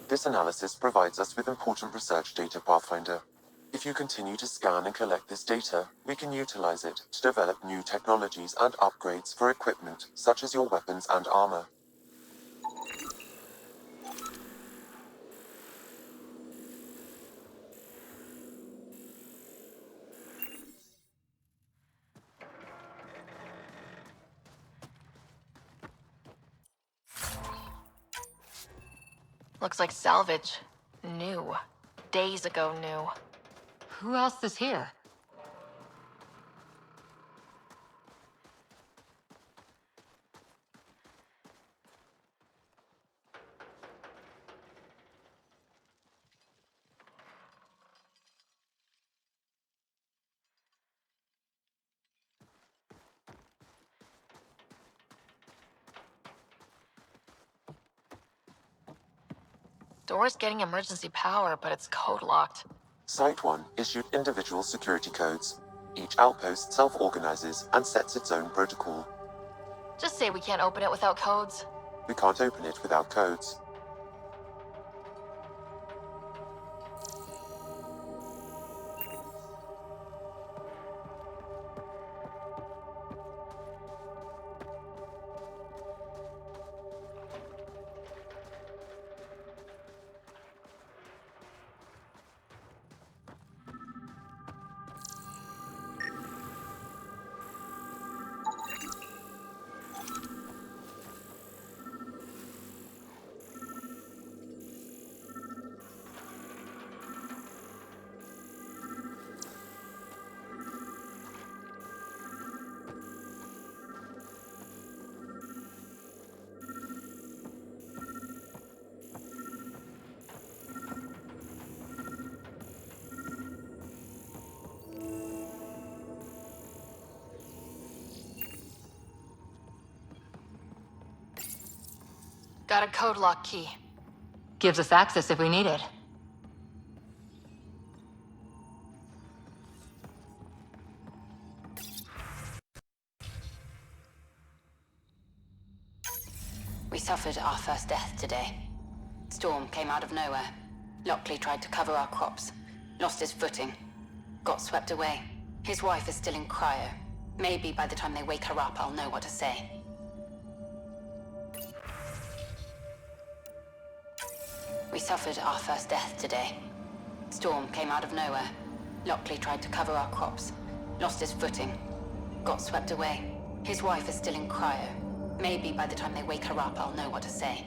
This analysis provides us with important research data, Pathfinder. If you continue to scan and collect this data, we can utilize it to develop new technologies and upgrades for equipment, such as your weapons and armor. Looks like salvage. New. Days ago new. Who else is here? Door's getting emergency power, but it's code locked. Site 1 issued individual security codes. Each outpost self-organizes and sets its own protocol. Just say we can't open it without codes. We can't open it without codes. Got a code lock key. Gives us access if we need it. We suffered our first death today. Storm came out of nowhere. Lockley tried to cover our crops. Lost his footing. Got swept away. His wife is still in cryo. Maybe by the time they wake her up, I'll know what to say. We suffered our first death today. Storm came out of nowhere. Lockley tried to cover our crops. Lost his footing. Got swept away. His wife is still in cryo. Maybe by the time they wake her up, I'll know what to say.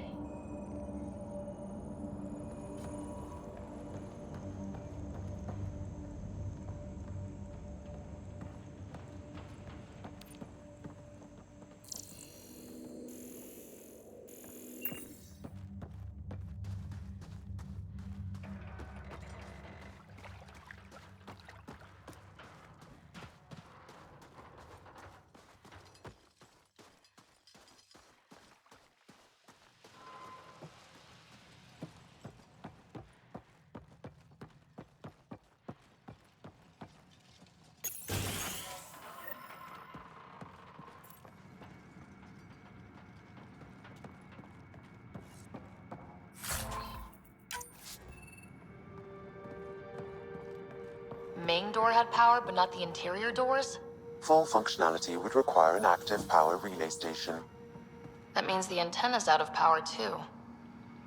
main door had power, but not the interior doors? Full functionality would require an active power relay station. That means the antenna's out of power too.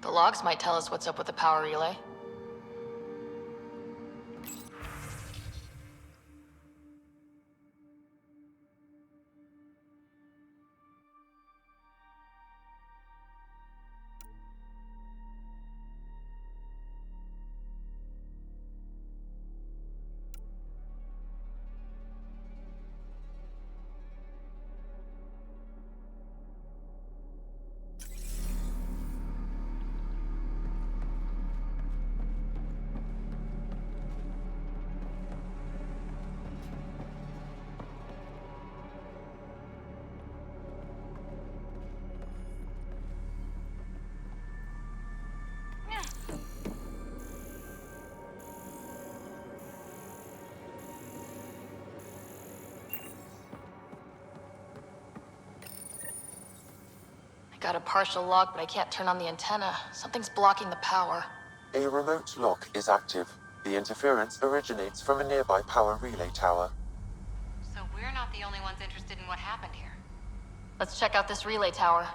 The logs might tell us what's up with the power relay. Got a partial lock, but I can't turn on the antenna. Something's blocking the power. A remote lock is active. The interference originates from a nearby power relay tower. So we're not the only ones interested in what happened here. Let's check out this relay tower.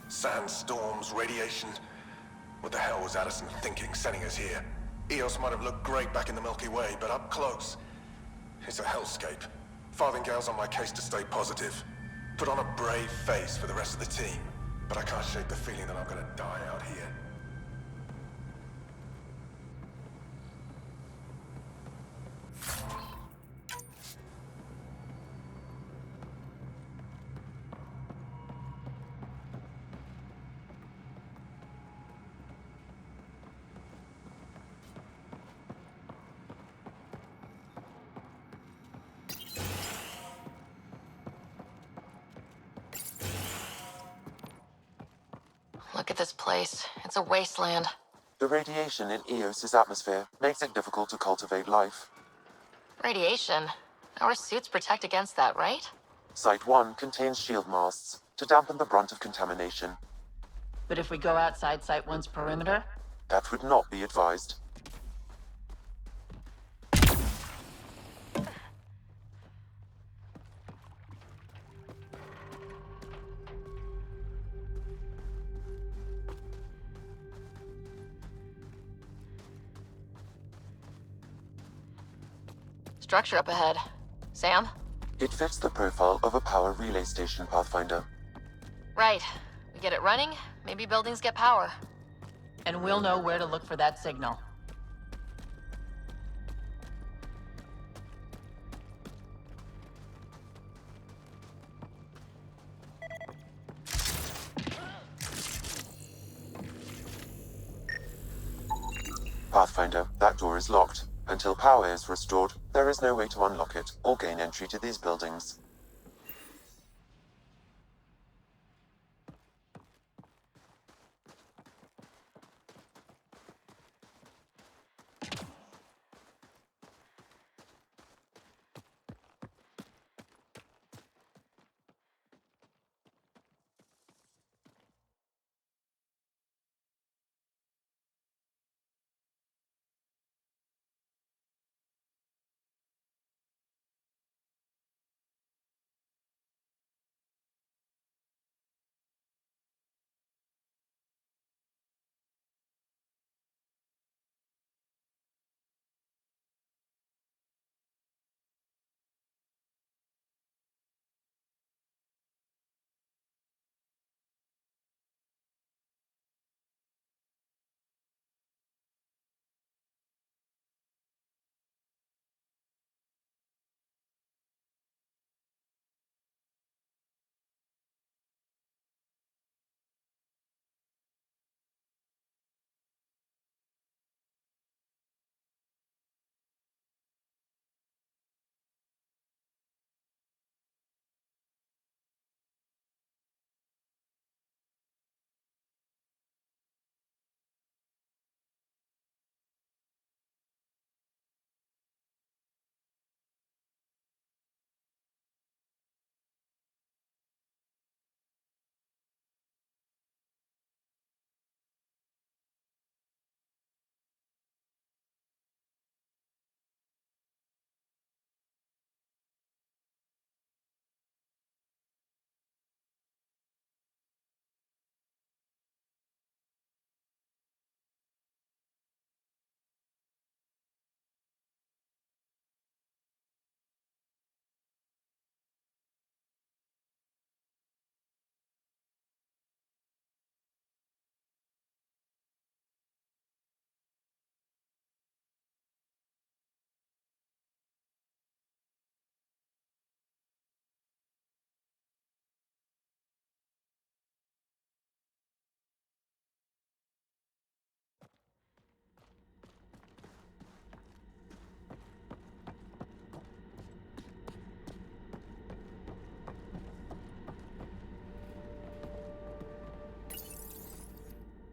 Sandstorms, radiation. What the hell was Addison thinking sending us here? Eos might have looked great back in the Milky Way, but up close, it's a hellscape. Farthingale's on my case to stay positive. Put on a brave face for the rest of the team, but I can't shake the feeling that I'm gonna die out here. Look at this place. It's a wasteland. The radiation in Eos's atmosphere makes it difficult to cultivate life. Radiation. Our suits protect against that, right? Site 1 contains shield masts to dampen the brunt of contamination. But if we go outside Site 1's perimeter? That would not be advised. Structure up ahead. Sam? It fits the profile of a power relay station, Pathfinder. Right. We get it running, maybe buildings get power. And we'll know where to look for that signal. Pathfinder, that door is locked. Until power is restored, there is no way to unlock it or gain entry to these buildings.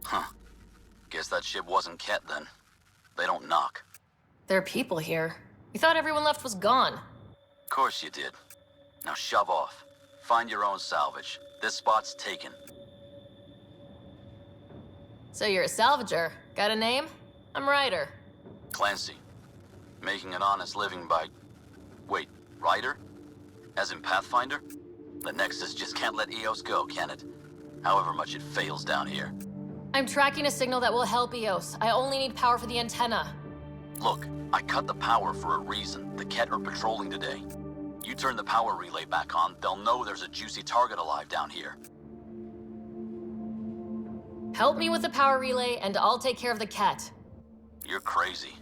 Huh. Guess that ship wasn't Ket then. They don't knock. There are people here. We thought everyone left was gone. Of course you did. Now shove off. Find your own salvage. This spot's taken. So you're a salvager. Got a name? I'm Ryder. Clancy. Making an honest living by... Wait, Ryder? As in Pathfinder? The Nexus just can't let EOS go, can it? However much it fails down here. I'm tracking a signal that will help EOS. I only need power for the antenna. Look, I cut the power for a reason. The Ket are patrolling today. You turn the power relay back on, they'll know there's a juicy target alive down here. Help me with the power relay, and I'll take care of the cat. You're crazy.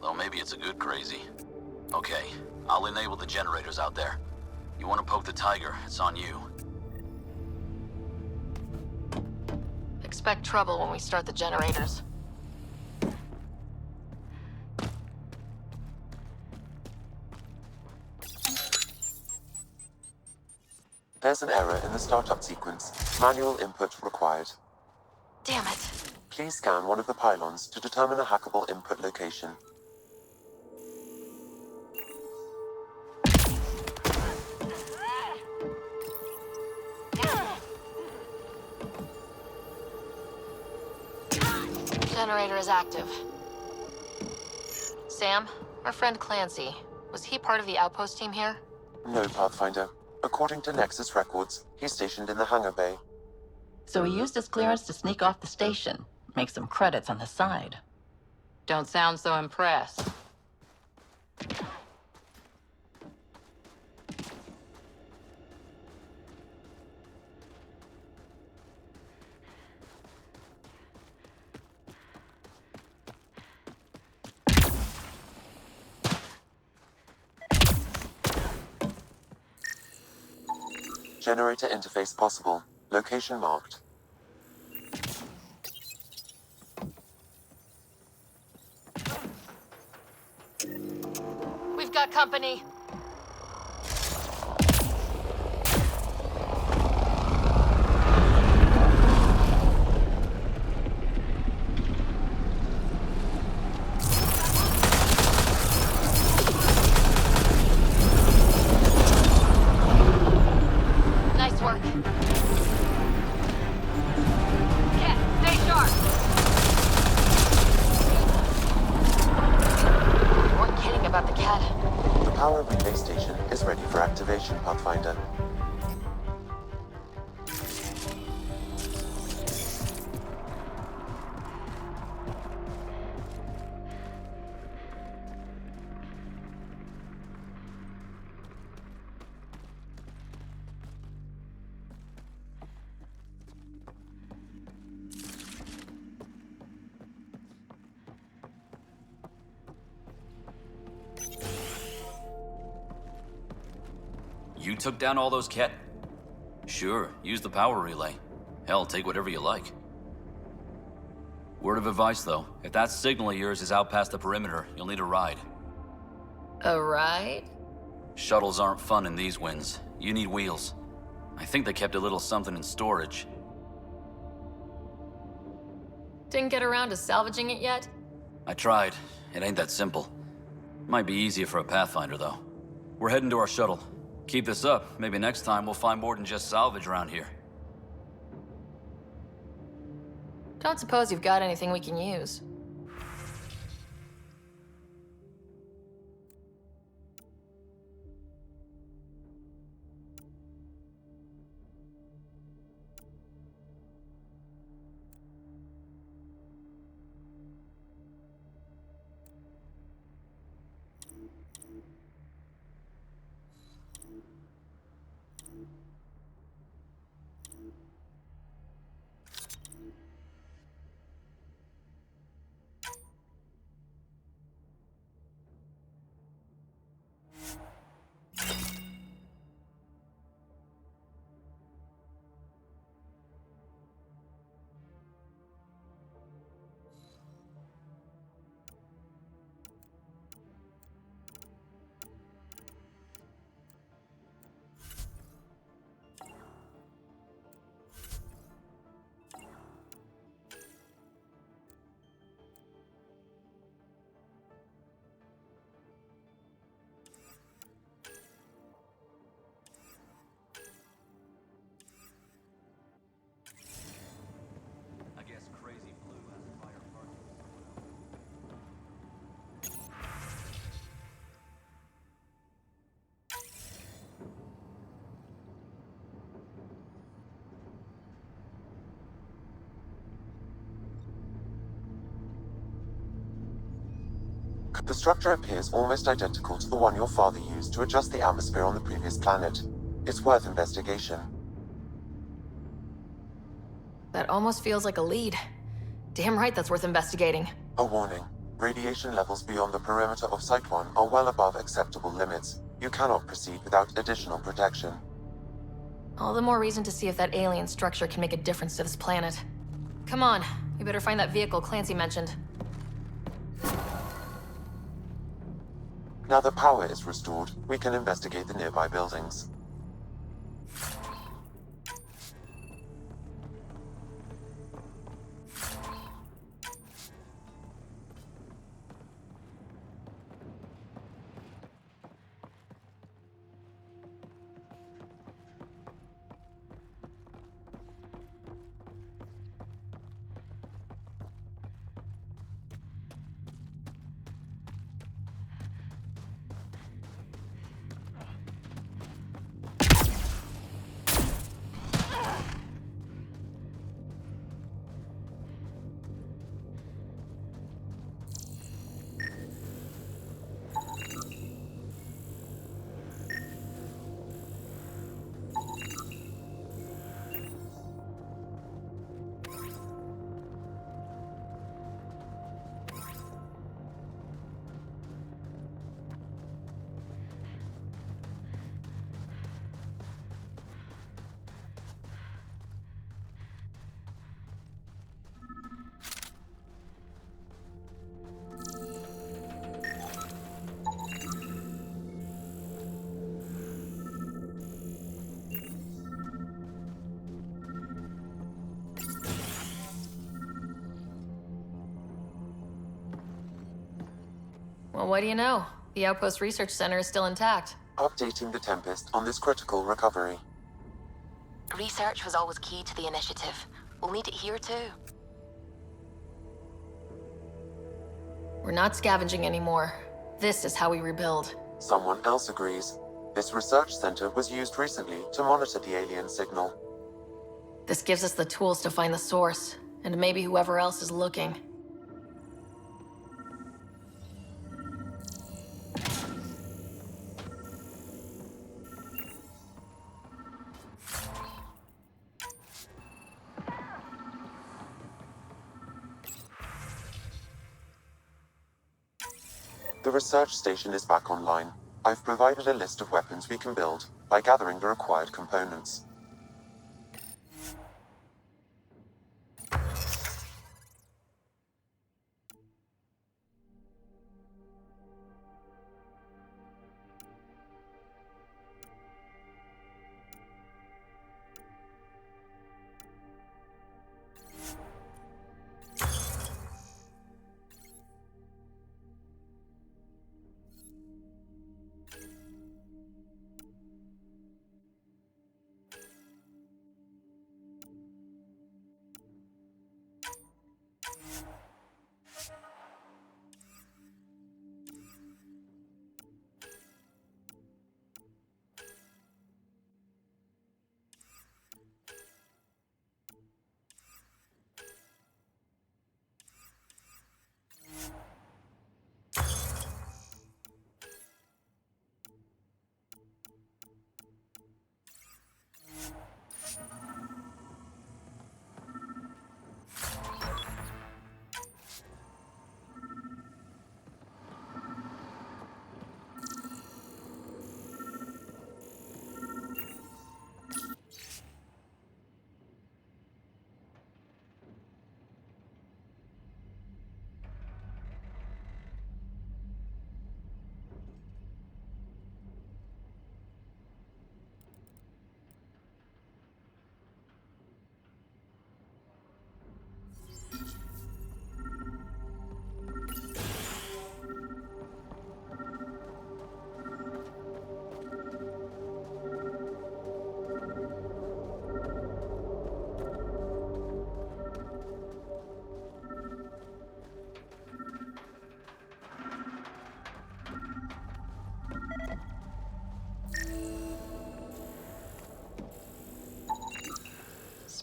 Though maybe it's a good crazy. Okay, I'll enable the generators out there. You want to poke the tiger, it's on you. Expect trouble when we start the generators. There's an error in the startup sequence. Manual input required. Damn it. Please scan one of the pylons to determine a hackable input location. Generator is active. Sam, our friend Clancy, was he part of the outpost team here? No, Pathfinder. According to Nexus records, he's stationed in the hangar bay. So he used his clearance to sneak off the station, make some credits on the side. Don't sound so impressed. Generator interface possible. Location marked. We've got company. Nice work. Cat, stay sharp. You weren't kidding about the cat. The power relay station is ready for activation, Pathfinder. You took down all those Ket? Sure, use the power relay. Hell, take whatever you like. Word of advice, though. If that signal of yours is out past the perimeter, you'll need a ride. A ride? Shuttles aren't fun in these winds. You need wheels. I think they kept a little something in storage. Didn't get around to salvaging it yet? I tried. It ain't that simple. Might be easier for a Pathfinder, though. We're heading to our shuttle. Keep this up. Maybe next time we'll find more than just salvage around here. Don't suppose you've got anything we can use. The structure appears almost identical to the one your father used to adjust the atmosphere on the previous planet. It's worth investigation. That almost feels like a lead. Damn right that's worth investigating. A warning. Radiation levels beyond the perimeter of Site 1 are well above acceptable limits. You cannot proceed without additional protection. All the more reason to see if that alien structure can make a difference to this planet. Come on, we better find that vehicle Clancy mentioned. Now that power is restored, we can investigate the nearby buildings. Well, what do you know? The Outpost Research Center is still intact. Updating the Tempest on this critical recovery. Research was always key to the initiative. We'll need it here too. We're not scavenging anymore. This is how we rebuild. Someone else agrees. This research center was used recently to monitor the alien signal. This gives us the tools to find the source, and maybe whoever else is looking. The research station is back online. I've provided a list of weapons we can build by gathering the required components.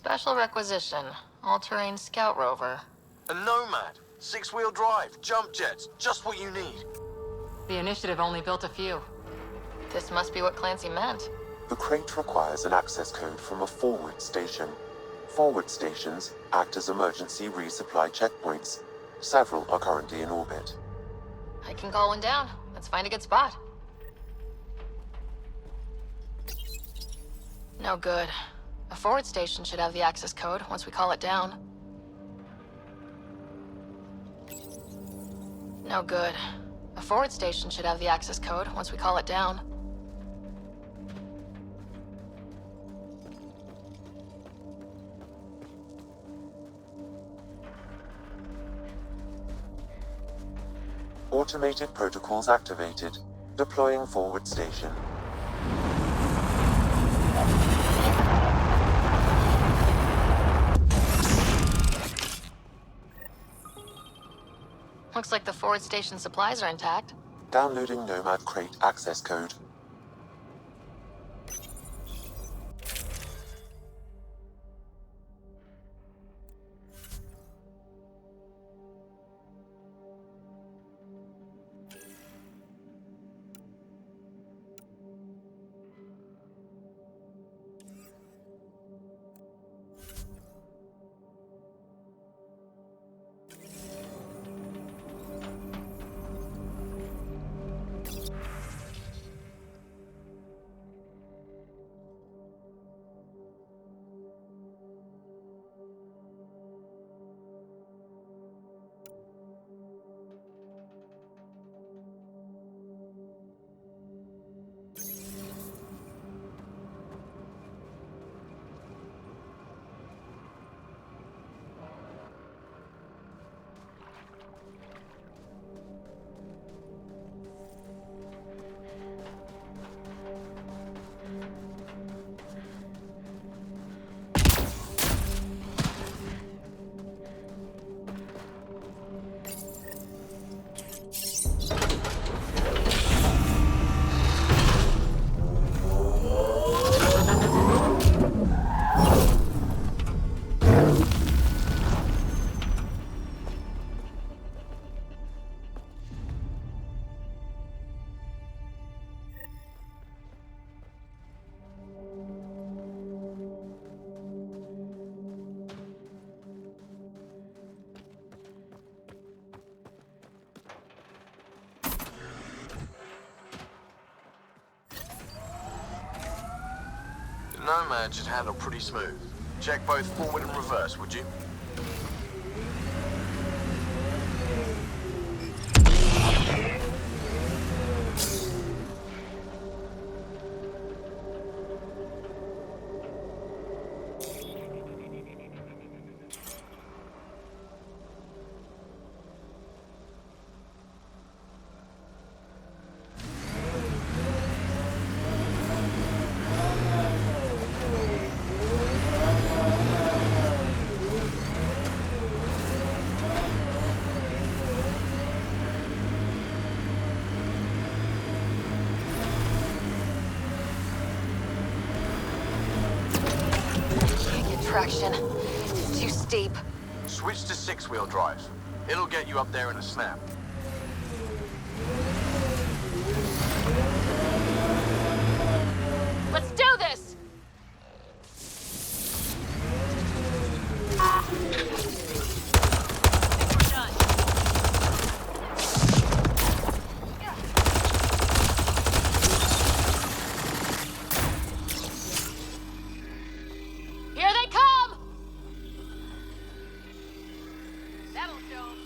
Special requisition. All-terrain scout rover. A nomad. Six-wheel drive, jump jets, just what you need. The initiative only built a few. This must be what Clancy meant. The crate requires an access code from a forward station. Forward stations act as emergency resupply checkpoints. Several are currently in orbit. I can call one down. Let's find a good spot. No good. A forward station should have the access code once we call it down. No good. A forward station should have the access code once we call it down. Automated protocols activated. Deploying forward station. Looks like the forward station supplies are intact. Downloading Nomad crate access code. Nomad should handle pretty smooth. Check both forward and reverse, would you? Traction. It's too steep. Switch to six-wheel drive. It'll get you up there in a snap. Let's do this! Here they come! That'll show 'em.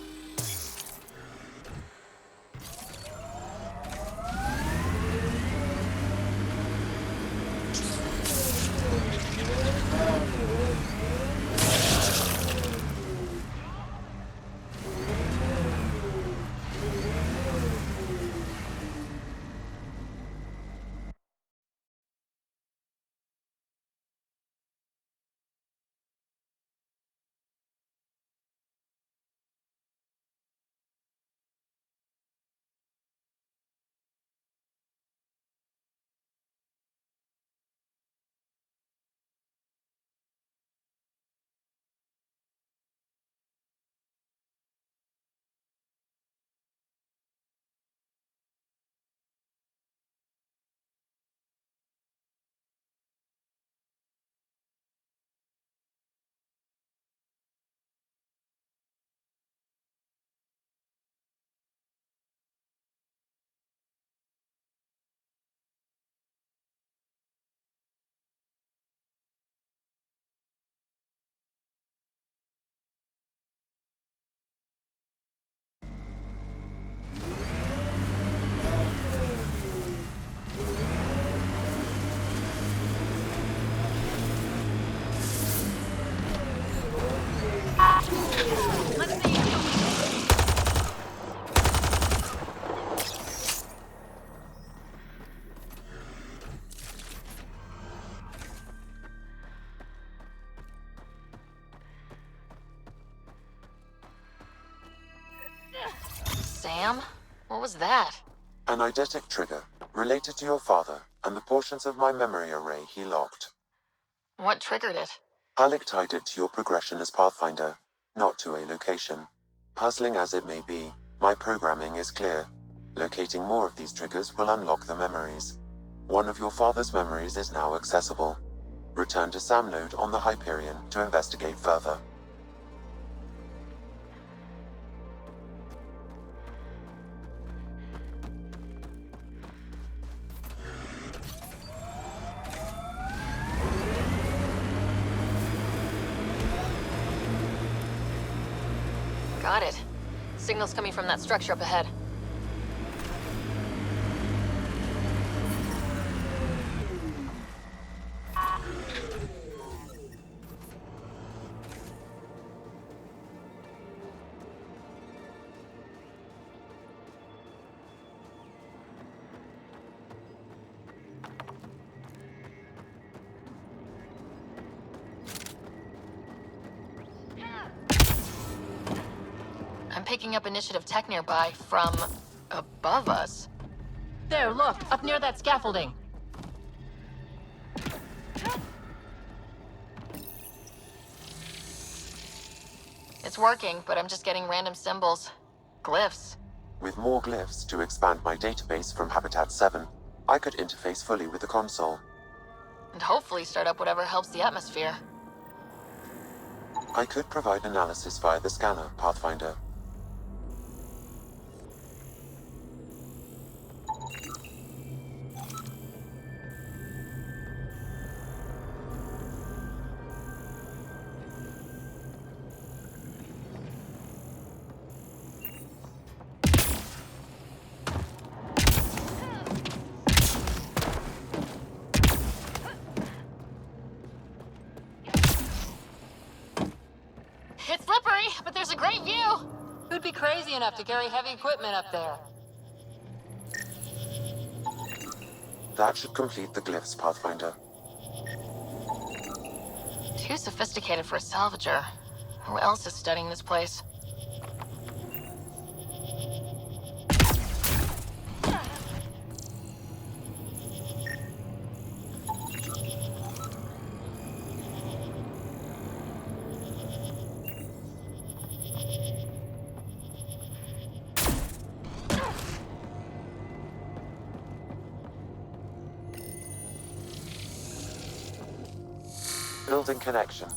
Damn. What was that? An eidetic trigger, related to your father, and the portions of my memory array he locked. What triggered it? Alec tied it to your progression as Pathfinder, not to a location. Puzzling as it may be, my programming is clear. Locating more of these triggers will unlock the memories. One of your father's memories is now accessible. Return to Sam Node on the Hyperion to investigate further. Got it. Signal's coming from that structure up ahead. I'm picking up initiative tech nearby from above us. There, look, up near that scaffolding. It's working, but I'm just getting random symbols. Glyphs. With more glyphs to expand my database from Habitat 7, I could interface fully with the console. And hopefully start up whatever helps the atmosphere. I could provide analysis via the scanner, Pathfinder. It's slippery, but there's a great view. Who'd be crazy enough to carry heavy equipment up there? That should complete the glyphs, Pathfinder. Too sophisticated for a salvager. Who else is studying this place? Building connection.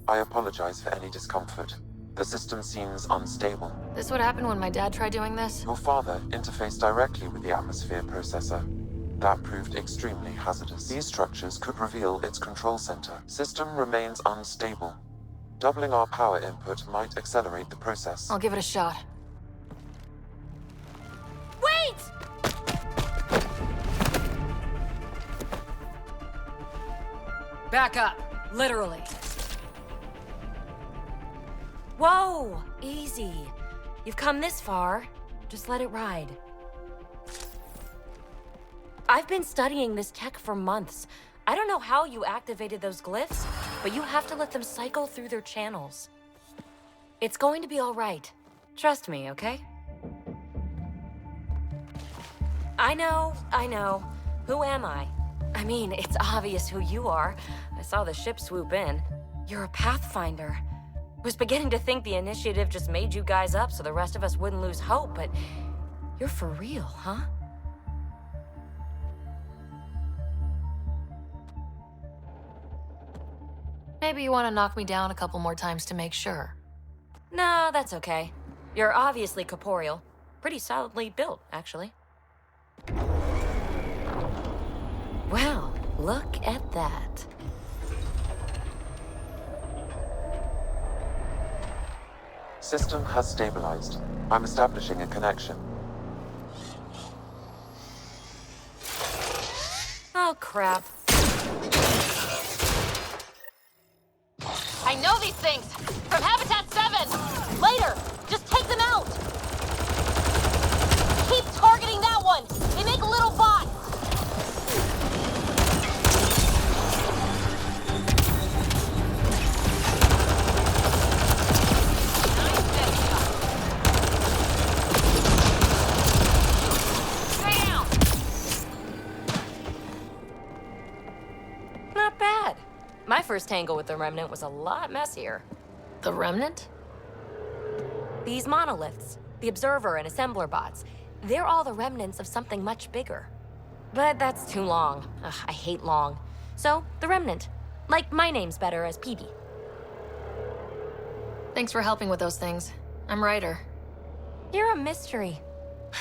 I apologize for any discomfort. The system seems unstable. This would happen when my dad tried doing this? Your father interfaced directly with the atmosphere processor. That proved extremely hazardous. These structures could reveal its control center. System remains unstable. Doubling our power input might accelerate the process. I'll give it a shot. Wait! Back up. Literally. Whoa! Easy. You've come this far. Just let it ride. I've been studying this tech for months. I don't know how you activated those glyphs, but you have to let them cycle through their channels. It's going to be all right. Trust me, okay? I know. Who am I? I mean, it's obvious who you are. I saw the ship swoop in. You're a Pathfinder. Was beginning to think the initiative just made you guys up so the rest of us wouldn't lose hope, but you're for real, huh? Maybe you want to knock me down a couple more times to make sure. No, that's okay. You're obviously corporeal. Pretty solidly built, actually. Well, look at that. System has stabilized. I'm establishing a connection. Oh, crap. I know these things! From Habitat 7! Later! Just take them out! Keep targeting that one! They make little bots! My first tangle with the Remnant was a lot messier. The Remnant? These monoliths, the Observer and Assembler bots, they're all the remnants of something much bigger. But that's too long. Ugh, I hate long. So, the Remnant. Like, my name's better as Phoebe. Thanks for helping with those things. I'm Ryder. You're a mystery.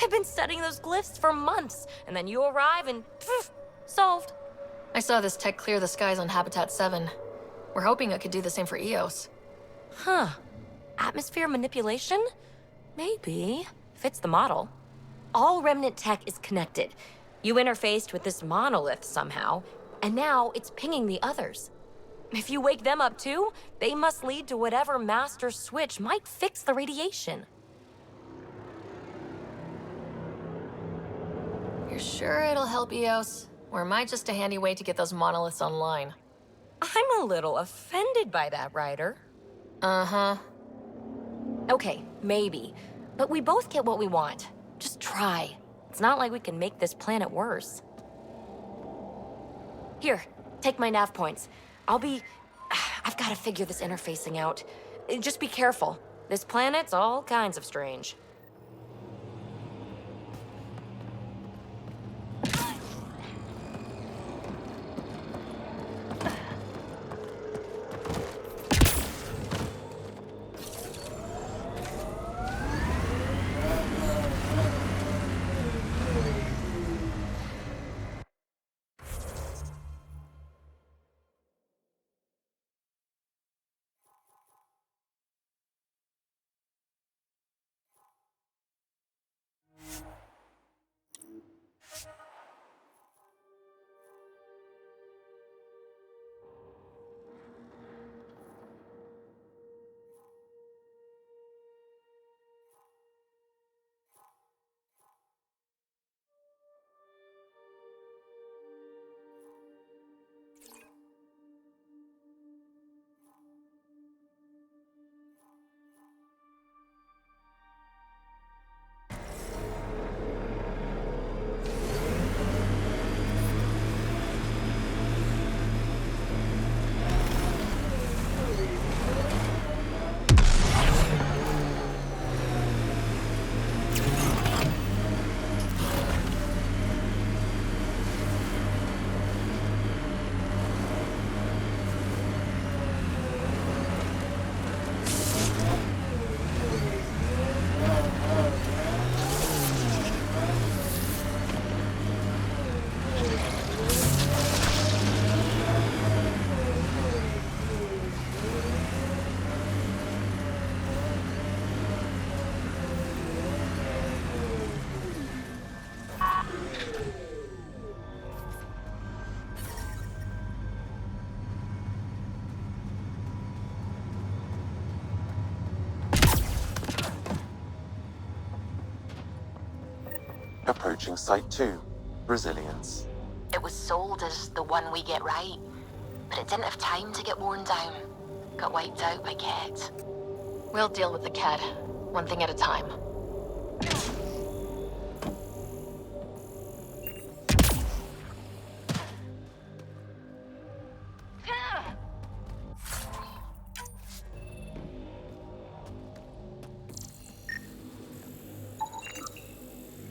I've been studying those glyphs for months, and then you arrive and poof, solved. I saw this tech clear the skies on Habitat 7. We're hoping it could do the same for EOS. Huh. Atmosphere manipulation? Maybe. Fits the model. All Remnant tech is connected. You interfaced with this monolith somehow, and now it's pinging the others. If you wake them up too, they must lead to whatever master switch might fix the radiation. You're sure it'll help EOS? Or am I just a handy way to get those monoliths online? I'm a little offended by that, Ryder. Uh-huh. Okay, maybe. But we both get what we want. Just try. It's not like we can make this planet worse. Here, take my nav points. I've got to figure this interfacing out. Just be careful. This planet's all kinds of strange. Approaching Site 2. Resilience. It was sold as the one we get right, but it didn't have time to get worn down. Got wiped out by Ket. We'll deal with the Ket, one thing at a time.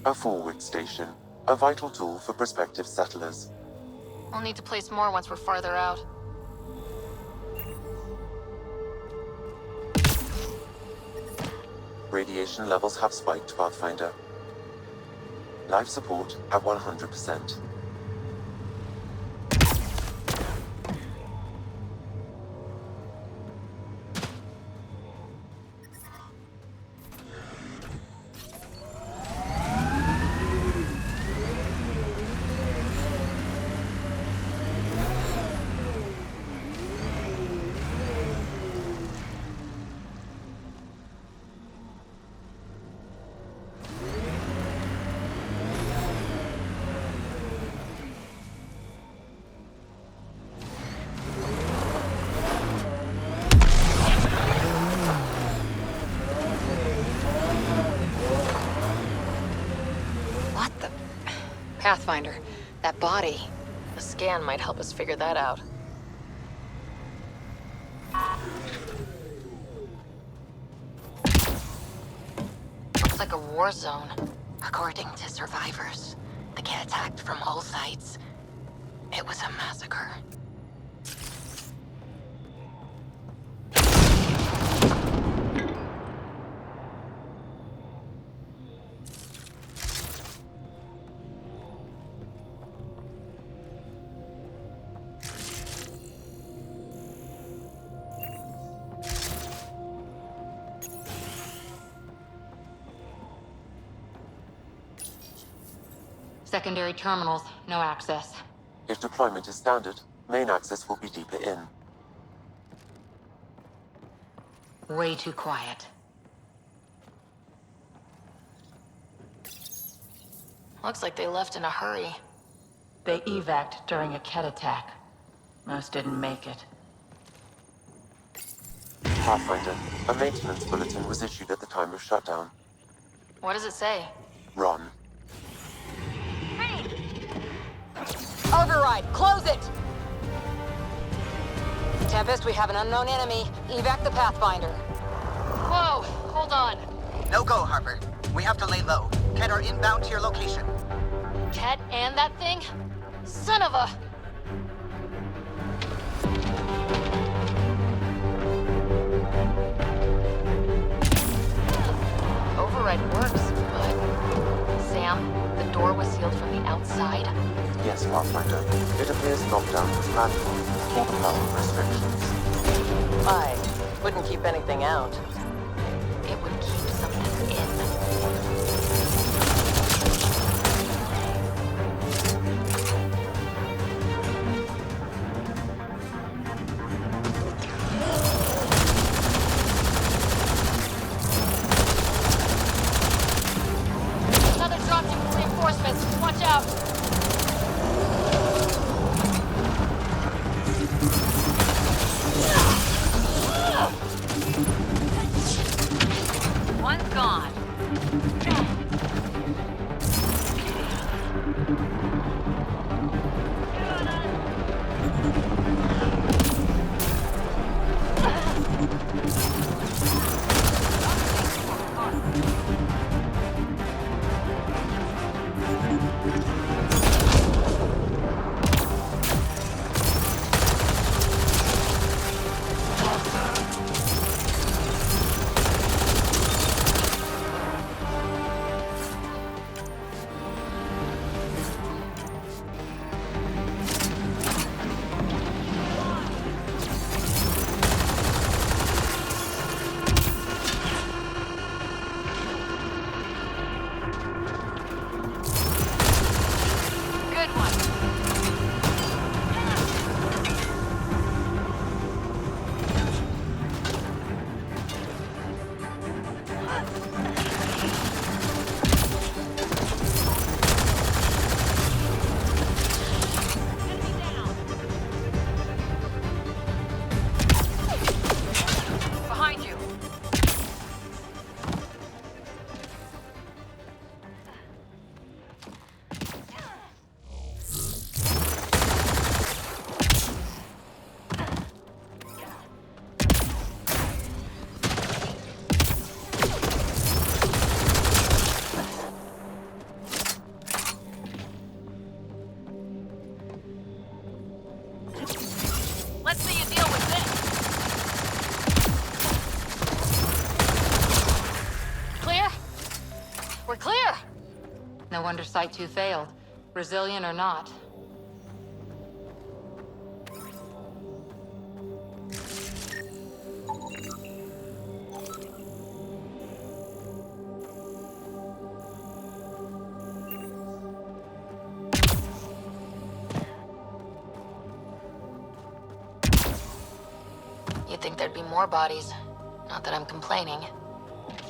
A forward station. A vital tool for prospective settlers. We'll need to place more once we're farther out. Radiation levels have spiked, Pathfinder. Life support at 100%. Pathfinder, that body. A scan might help us figure that out. like a war zone. According to survivors, they get attacked from all sides. It was a massacre. Secondary terminals, no access. If deployment is standard, main access will be deeper in. Way too quiet. Looks like they left in a hurry. They evac'd during a Ket attack. Most didn't make it. Pathfinder, a maintenance bulletin was issued at the time of shutdown. What does it say? Run. Override, close it! Tempest, we have an unknown enemy. Evac the Pathfinder. Whoa, hold on. No go, Harper. We have to lay low. Ket are inbound to your location. Ket and that thing? Son of a... Override works, but... Sam, the door was sealed from the outside? Yes, Pathfinder. It appears knockdown was manual for the power restrictions. I wouldn't keep anything out. It would keep something in. Another drop team with reinforcements. Watch out. One's gone. Let's see you deal with this. Clear? We're clear! No wonder Site 2 failed. Resilient or not. You'd think there'd be more bodies. Not that I'm complaining.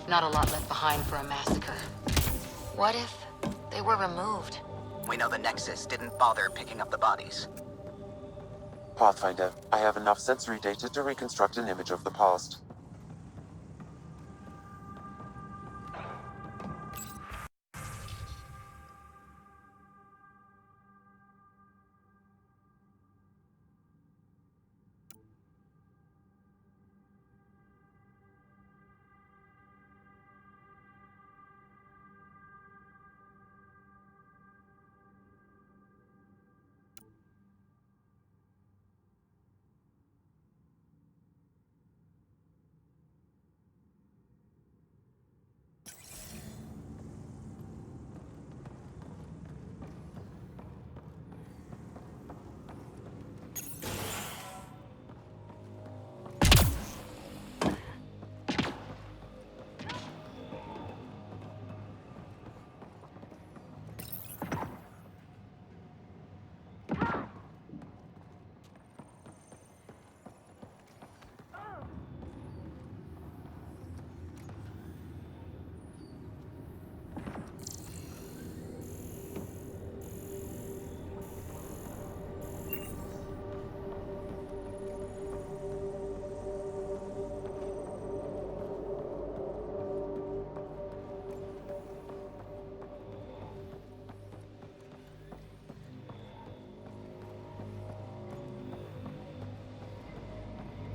Not a lot left behind for a massacre. What if they were removed? We know the Nexus didn't bother picking up the bodies. Pathfinder, I have enough sensory data to reconstruct an image of the past.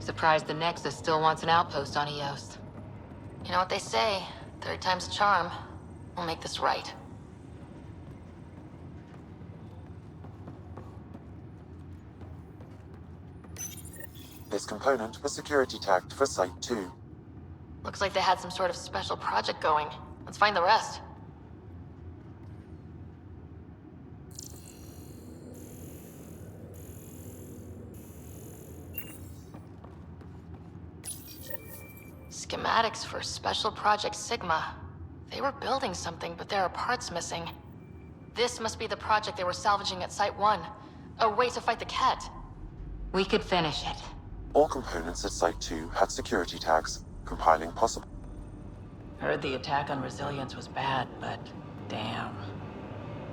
Surprised the Nexus still wants an outpost on Eos. You know what they say, third time's a charm. We'll make this right. This component was security tagged for Site 2. Looks like they had some sort of special project going. Let's find the rest. Schematics for Special Project Sigma. They were building something, but there are parts missing. This must be the project they were salvaging at Site 1. A way to fight the Ket. We could finish it. All components at Site 2 had security tags, compiling possible. Heard the attack on Resilience was bad, but damn.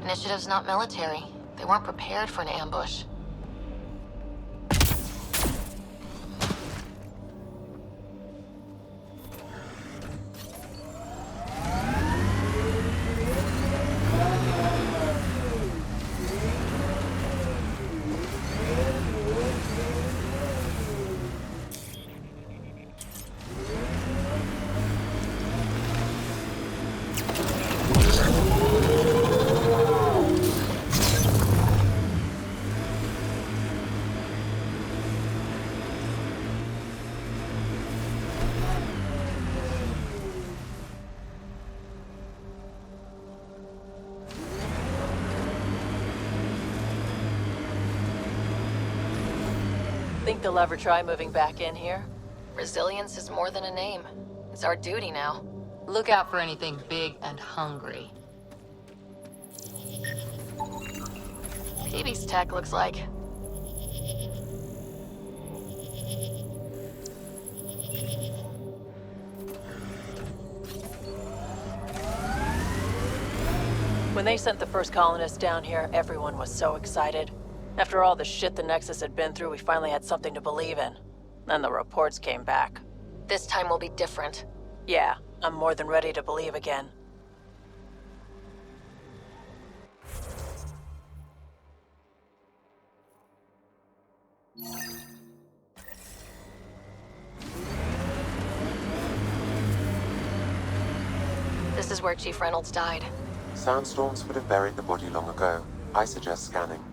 Initiative's not military. They weren't prepared for an ambush. Think they'll ever try moving back in here? Resilience is more than a name. It's our duty now. Look out for anything big and hungry. Phoebe's tech looks like. When they sent the first colonists down here, everyone was so excited. After all the shit the Nexus had been through, we finally had something to believe in. Then the reports came back. This time will be different. Yeah, I'm more than ready to believe again. This is where Chief Reynolds died. Sandstorms would have buried the body long ago. I suggest scanning.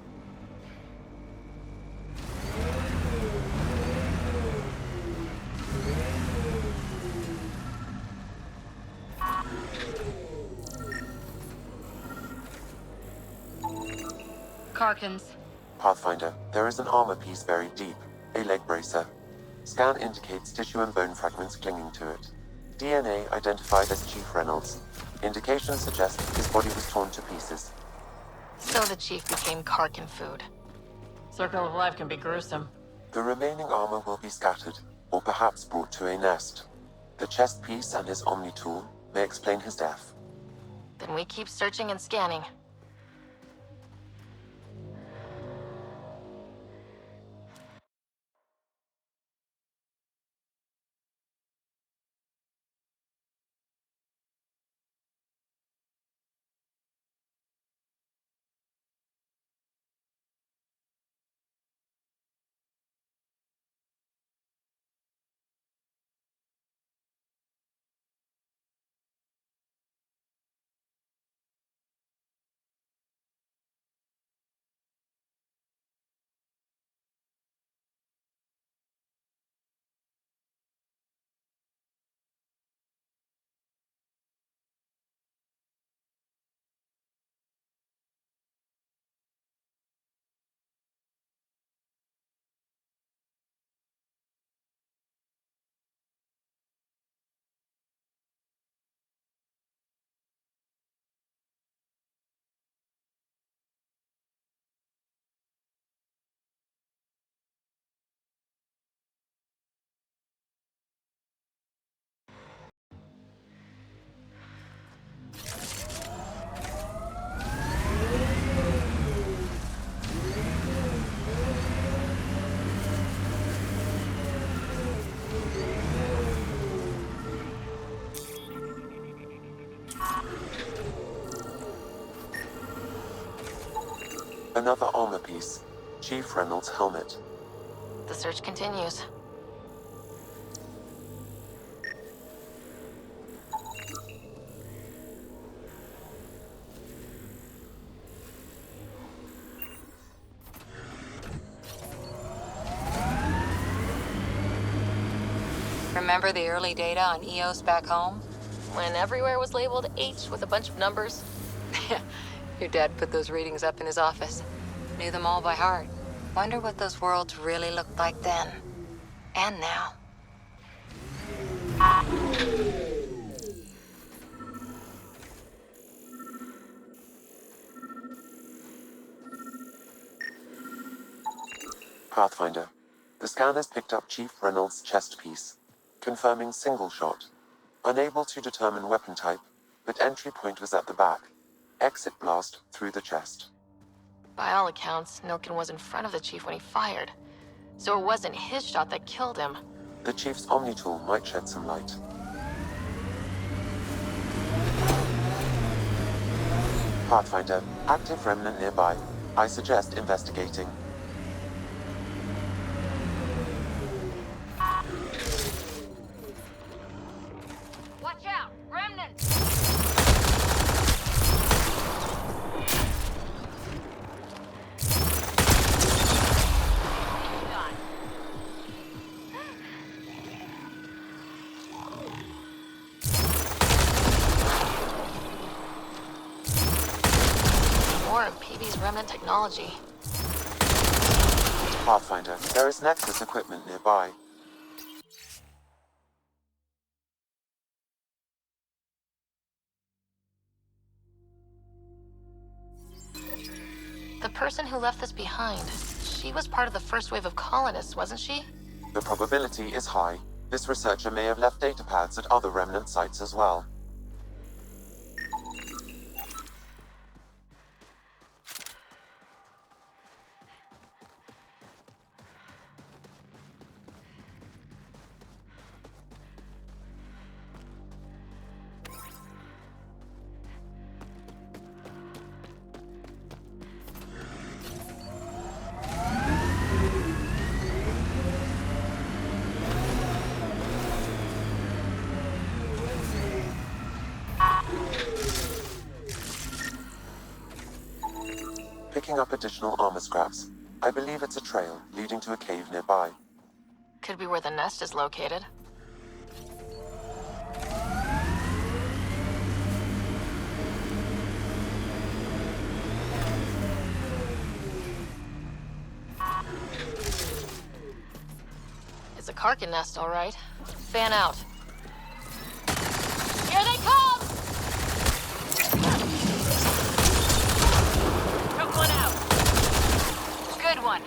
Karkins. Pathfinder, there is an armor piece buried deep, a leg bracer. Scan indicates tissue and bone fragments clinging to it. DNA identified as Chief Reynolds. Indications suggest his body was torn to pieces. So the Chief became Karkin food. Circle of life can be gruesome. The remaining armor will be scattered, or perhaps brought to a nest. The chest piece and his Omni tool may explain his death. Then we keep searching and scanning. Another armor piece. Chief Reynolds' helmet. The search continues. Remember the early data on EOS back home? When everywhere was labeled H with a bunch of numbers. Your dad put those readings up in his office. Knew them all by heart. Wonder what those worlds really looked like then. And now. Pathfinder. The scanners picked up Chief Reynolds' chest piece, confirming single shot. Unable to determine weapon type, but entry point was at the back. Exit blast through the chest. By all accounts, Nilken was in front of the chief when he fired. So it wasn't his shot that killed him. The Chief's Omni tool might shed some light. Pathfinder, active remnant nearby. I suggest investigating. Watch out! Remnant! More of Pibby's remnant technology. Pathfinder, there is Nexus equipment nearby. The person who left this behind, she was part of the first wave of colonists, wasn't she? The probability is high. This researcher may have left data pads at other remnant sites as well. Picking up additional armor scraps. I believe it's a trail leading to a cave nearby. Could be where the nest is located. It's a Karkin nest, all right. Fan out. Here they come! Took one out. Good one.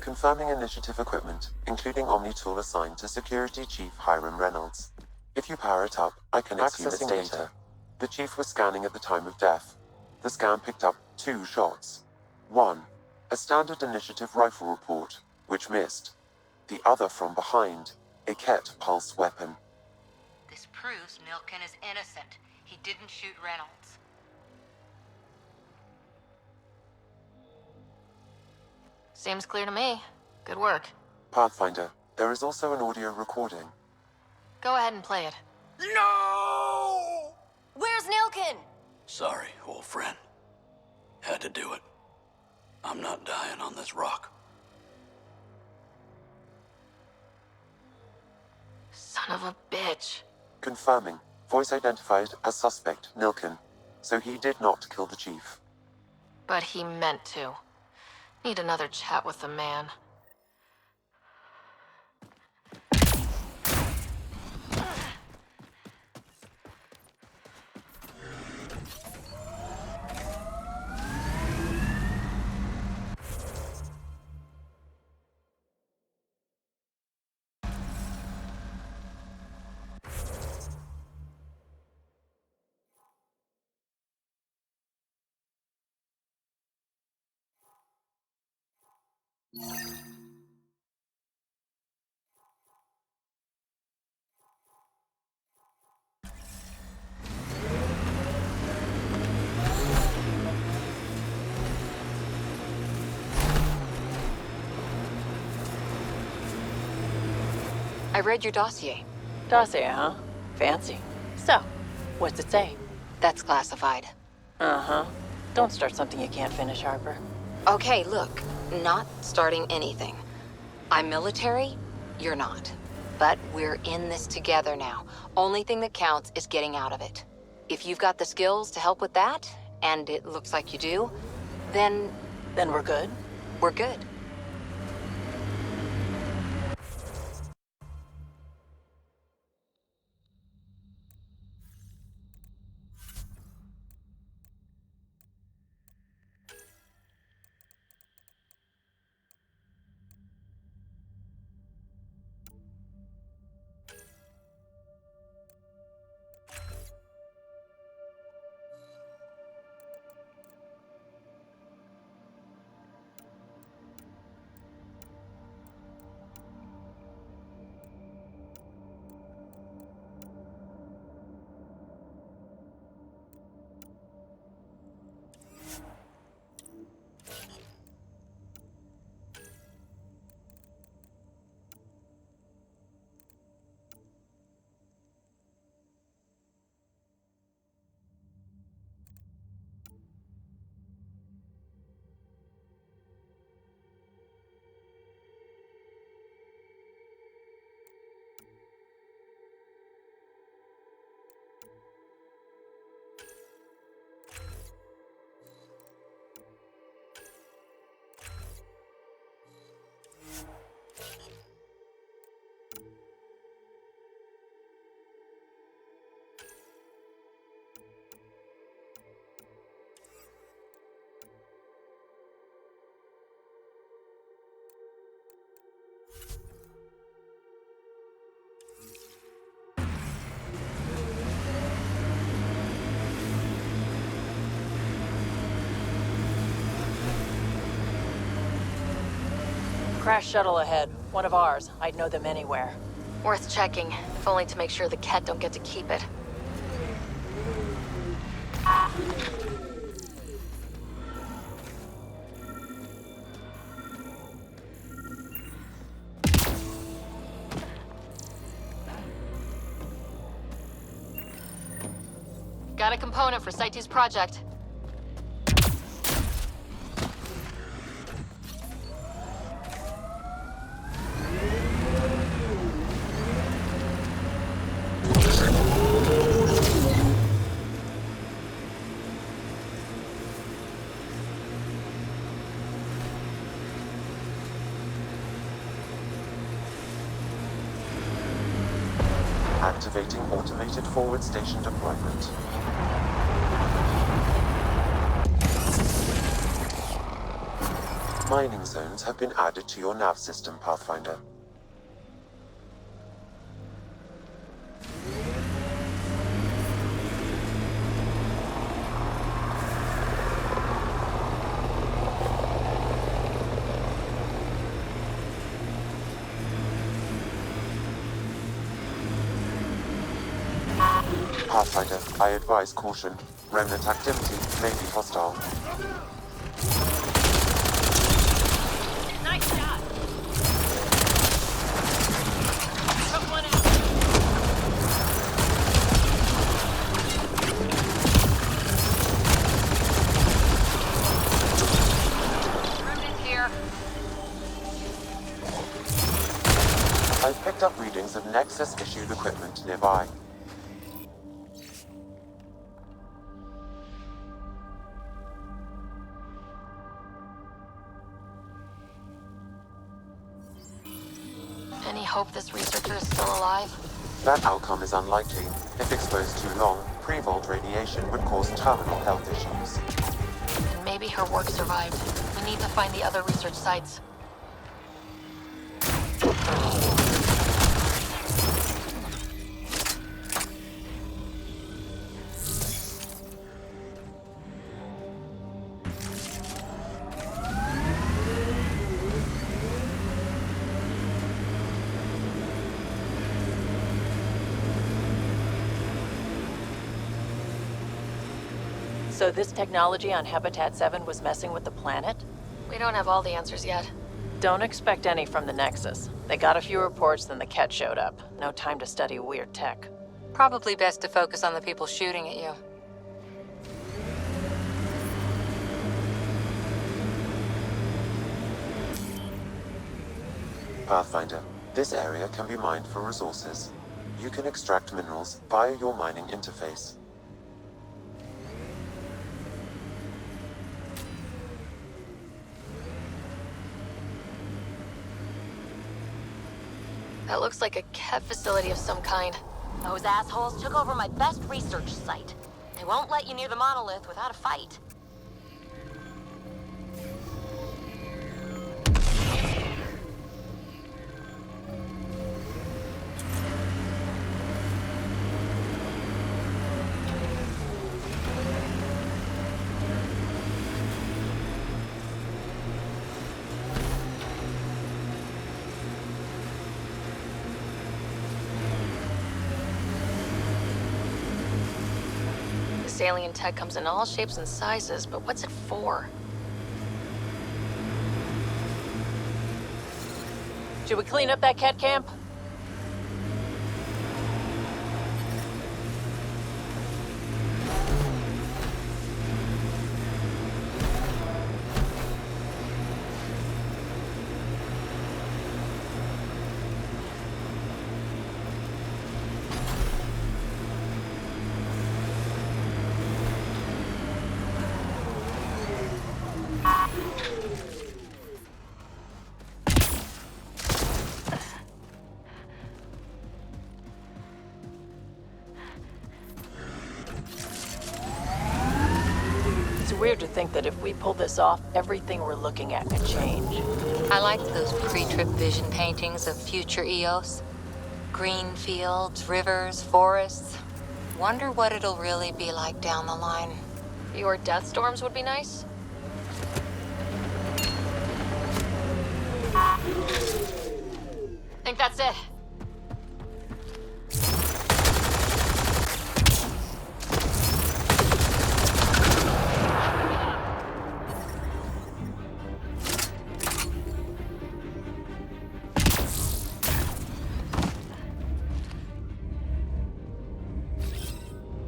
Confirming initiative equipment, including Omni tool assigned to Security Chief Hiram Reynolds. If you power it up, I can access its data. The Chief was scanning at the time of death. The scan picked up 2 shots. One, a standard initiative rifle report, which missed. The other from behind, a Ket pulse weapon. This proves Nilken is innocent. He didn't shoot Reynolds. Seems clear to me. Good work. Pathfinder, there is also an audio recording. Go ahead and play it. No! Where's Nilken? Sorry, old friend. Had to do it. I'm not dying on this rock. Son of a bitch. Confirming, voice identified as suspect Nilken. So he did not kill the Chief. But he meant to. Need another chat with the man. I read your dossier. Dossier, huh? Fancy. So, what's it say? That's classified. Uh-huh. Don't start something you can't finish, Harper. Okay, look. Not starting anything. I'm military, you're not. But we're in this together now. Only thing that counts is getting out of it. If you've got the skills to help with that, and it looks like you do, then we're good? We're good. Crash shuttle ahead. One of ours. I'd know them anywhere. Worth checking, if only to make sure the Ket don't get to keep it. Got a component for Site 2's project. Activating automated forward station deployment. Mining zones have been added to your nav system, Pathfinder. Pathfinder, I advise caution. Remnant activity may be hostile. Nice shot! Took one out. Remnant here. I've picked up readings of Nexus-issued equipment nearby. Any hope this researcher is still alive? That outcome is unlikely. If exposed too long, pre-vault radiation would cause terminal health issues. And maybe her work survived. We need to find the other research sites. So this technology on Habitat 7 was messing with the planet? We don't have all the answers yet. Don't expect any from the Nexus. They got a few reports, then the Ket showed up. No time to study weird tech. Probably best to focus on the people shooting at you. Pathfinder, this area can be mined for resources. You can extract minerals via your mining interface. That looks like a Ket facility of some kind. Those assholes took over my best research site. They won't let you near the monolith without a fight. This alien tech comes in all shapes and sizes, but what's it for? Should we clean up that Ket camp? It's weird to think that if we pull this off, everything we're looking at could change. I liked those pre-trip vision paintings of future Eos. Green fields, rivers, forests. Wonder what it'll really be like down the line. Fewer death storms would be nice. Think that's it.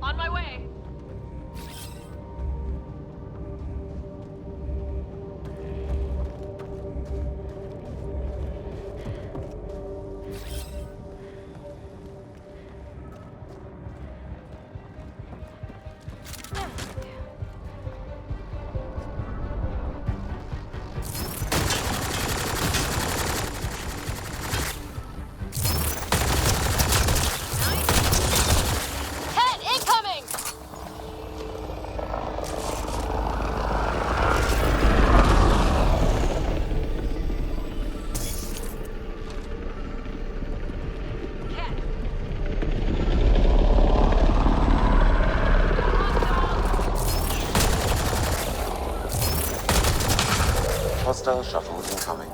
On my way. Ted, incoming! Hostile shuttle incoming.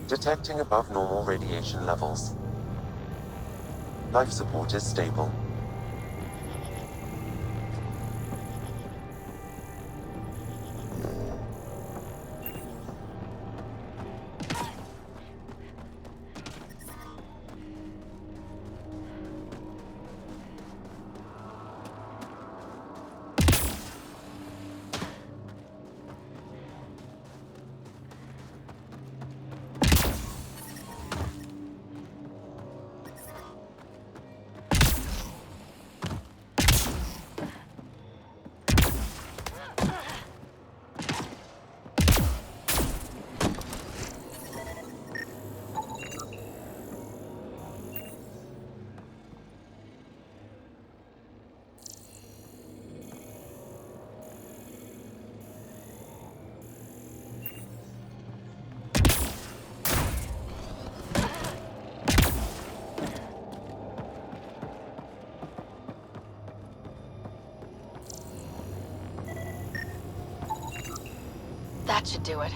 Detecting above normal radiation levels. Life support is stable. That should do it.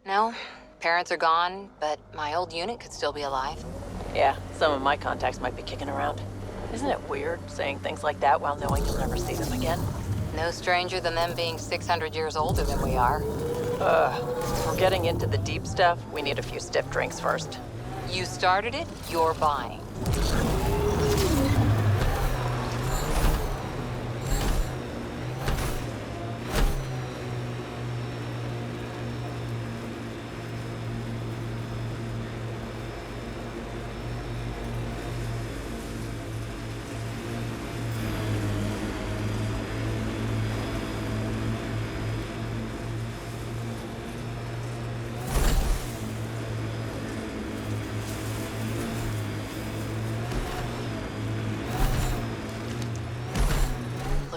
No, parents are gone, but my old unit could still be alive. Yeah, some of my contacts might be kicking around. Isn't it weird saying things like that while knowing you'll never see them again? No stranger than them being 600 years older than we are. If we're getting into the deep stuff, we need a few stiff drinks first. You started it, you're buying.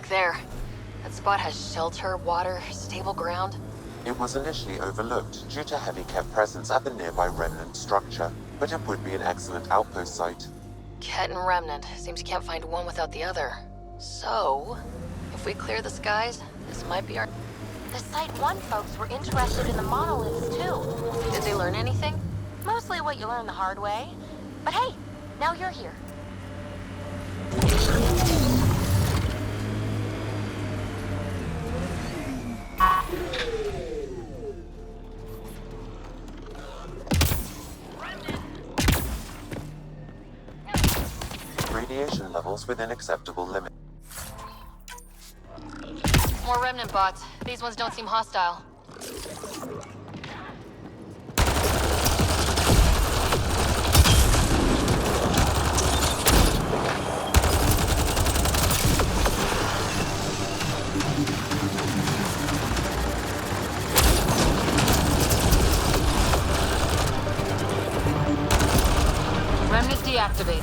There. That spot has shelter, water, stable ground. It was initially overlooked due to heavy kept presence at the nearby remnant structure, but it would be an excellent outpost site. Ket and Remnant. Seems you can't find one without the other. So, if we clear the skies, this might be our... The Site 1 folks were interested in the monoliths, too. Did they learn anything? Mostly what you learn the hard way. But hey, now you're here. Radiation levels within acceptable limits. More Remnant bots. These ones don't seem hostile. Remnant deactivate.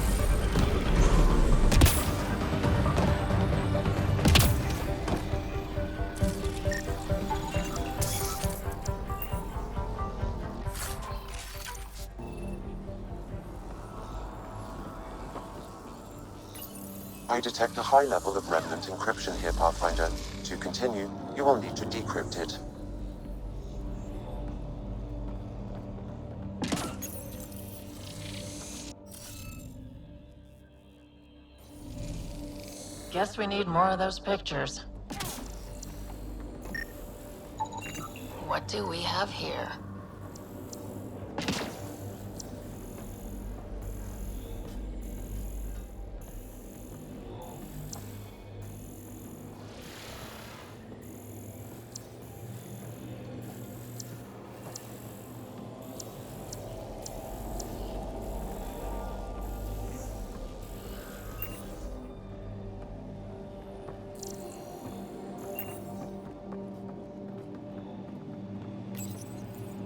I detect a high level of remnant encryption here, Pathfinder. To continue, you will need to decrypt it. Guess we need more of those pictures. What do we have here?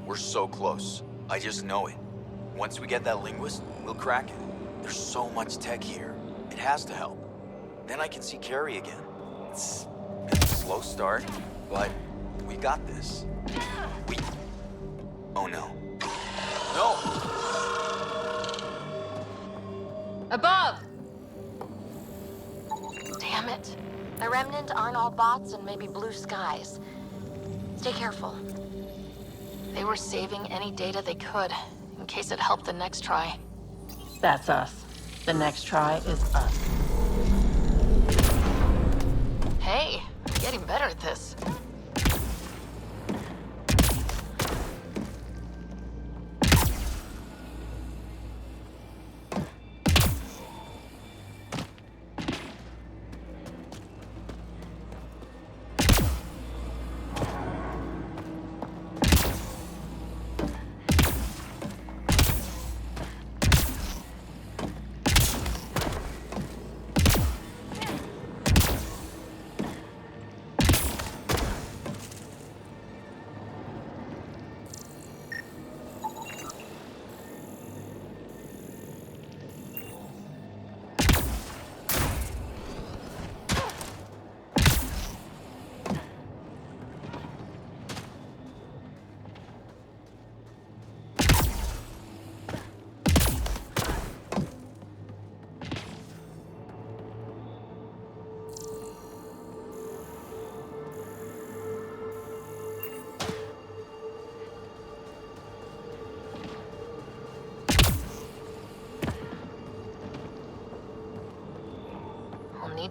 We're so close. I just know it. Once we get that linguist, we'll crack it. There's so much tech here. It has to help. Then I can see Carrie again. It's been a slow start, but we got this. Oh no. No! Above! Damn it. The Remnant aren't all bots and maybe blue skies. Stay careful. They were saving any data they could, in case it helped the next try. That's us. The next try is us. Hey, I'm getting better at this.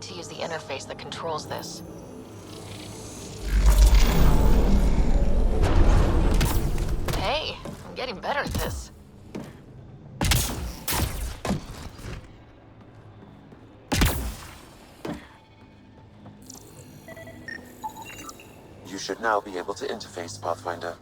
need to use the interface that controls this. Hey, I'm getting better at this. You should now be able to interface Pathfinder.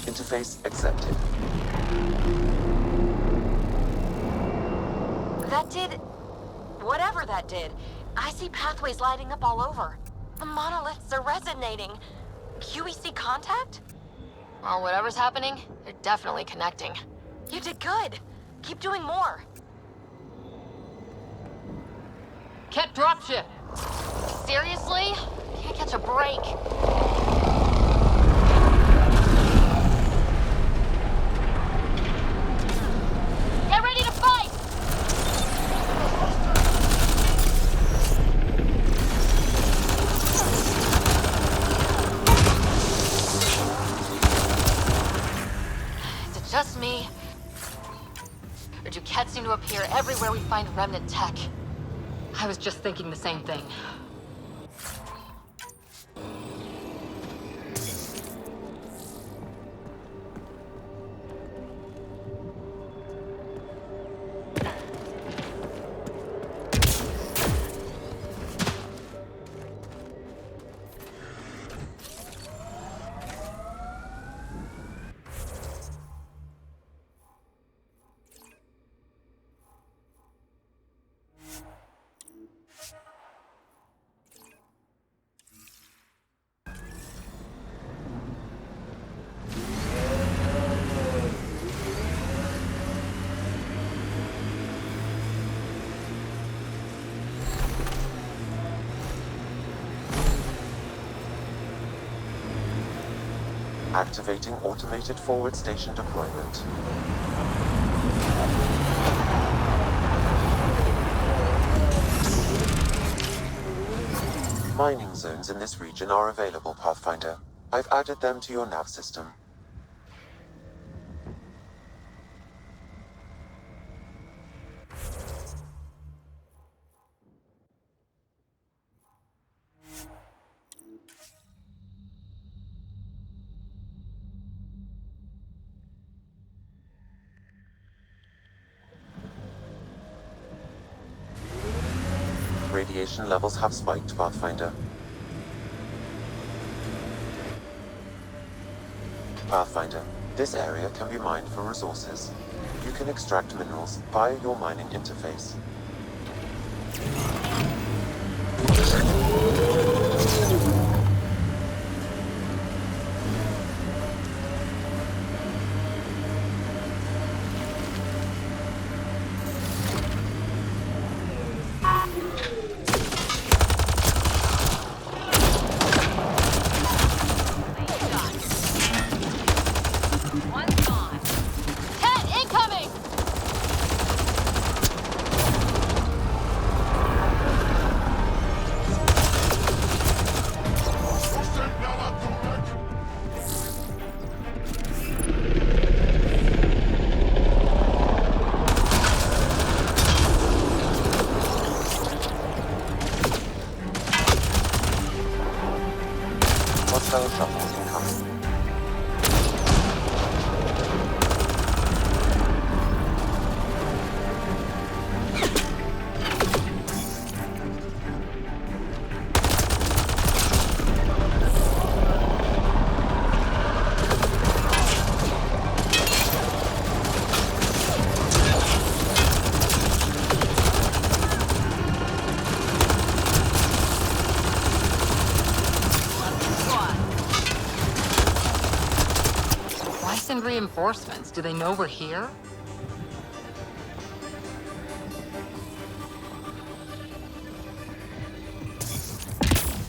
Interface accepted. That did... whatever that did. I see pathways lighting up all over. The monoliths are resonating. QEC contact? Well, whatever's happening, they're definitely connecting. You did good. Keep doing more. Can't dropship! Seriously? Can't catch a break. Get ready to fight! Is it just me? Or do cats seem to appear everywhere we find remnant tech? I was just thinking the same thing. Activating automated forward station deployment. Mining zones in this region are available, Pathfinder. I've added them to your nav system. Radiation levels have spiked, Pathfinder. Pathfinder. This area can be mined for resources. You can extract minerals via your mining interface. Hostile shuttle incoming. Reinforcements. Do they know we're here?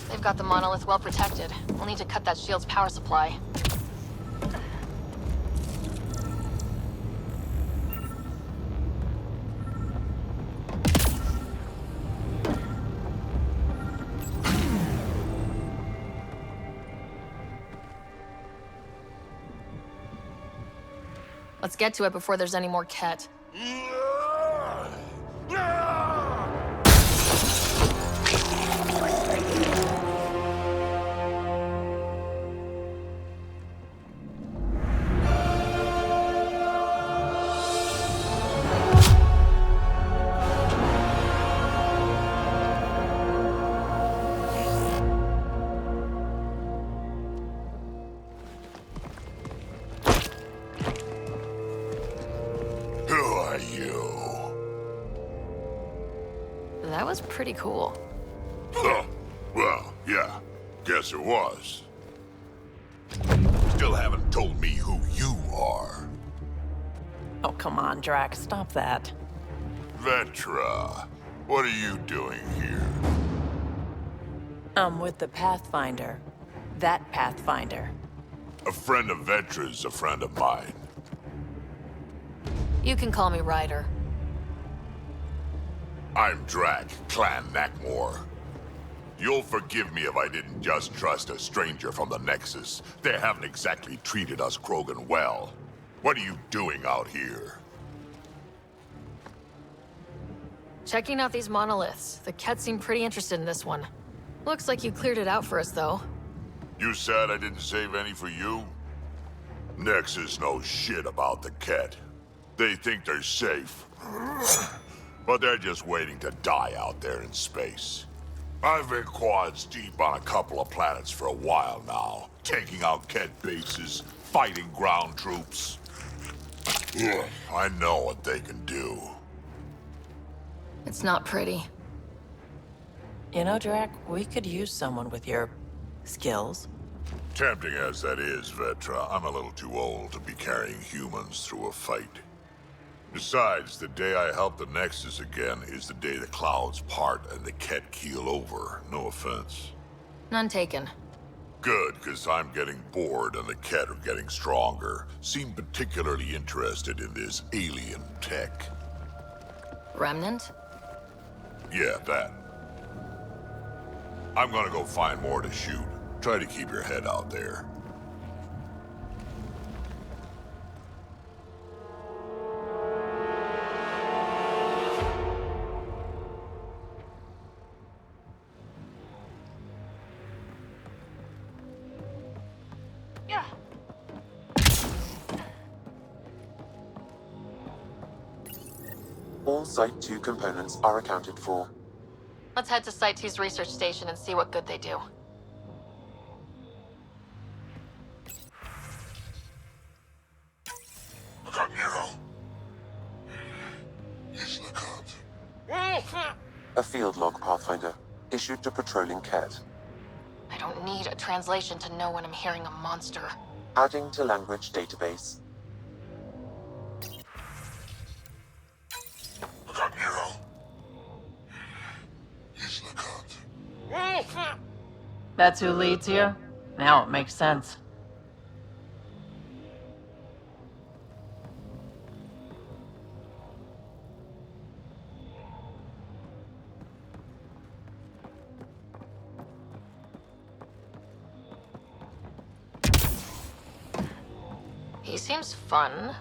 They've got the monolith well protected. We'll need to cut that shield's power supply. Let's get to it before there's any more Ket. That was pretty cool. Huh. Well, yeah. Guess it was. Still haven't told me who you are. Oh, come on, Drac. Stop that. Vetra, what are you doing here? I'm with the Pathfinder. That Pathfinder. A friend of Vetra's a friend of mine. You can call me Ryder. I'm Drac, Clan Nakmor. You'll forgive me if I didn't just trust a stranger from the Nexus. They haven't exactly treated us Krogan well. What are you doing out here? Checking out these monoliths. The Ket seem pretty interested in this one. Looks like you cleared it out for us, though. You said I didn't save any for you? Nexus knows shit about the Ket. They think they're safe. But they're just waiting to die out there in space. I've been quads deep on a couple of planets for a while now, taking out Ket bases, fighting ground troops. I know what they can do. It's not pretty. You know, Drac, we could use someone with your skills. Tempting as that is, Vetra, I'm a little too old to be carrying humans through a fight. Besides, the day I help the Nexus again is the day the clouds part and the Ket keel over. No offense. None taken. Good, because I'm getting bored and the Ket are getting stronger. Seem particularly interested in this alien tech. Remnant? Yeah, that. I'm gonna go find more to shoot. Try to keep your head out there. All Site 2 components are accounted for. Let's head to Site 2's research station and see what good they do. A field log, Pathfinder, issued to patrolling Ket. I don't need a translation to know when I'm hearing a monster. Adding to language database. That's who leads here? Now it makes sense. He seems fun.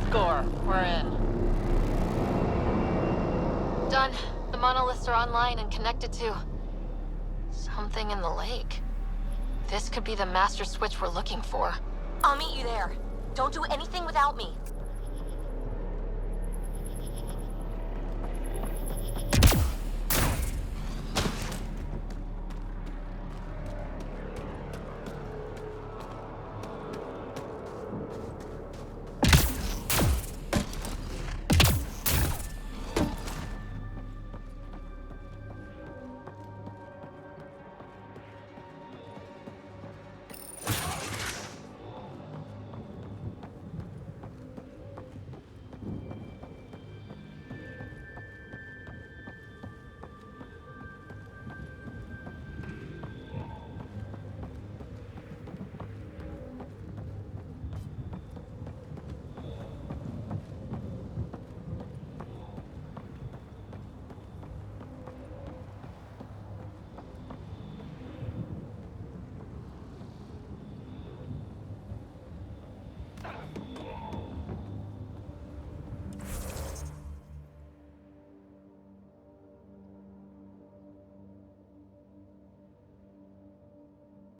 Score. We're in. Done. The monoliths are online and connected to something in the lake. This could be the master switch we're looking for. I'll meet you there. Don't do anything without me.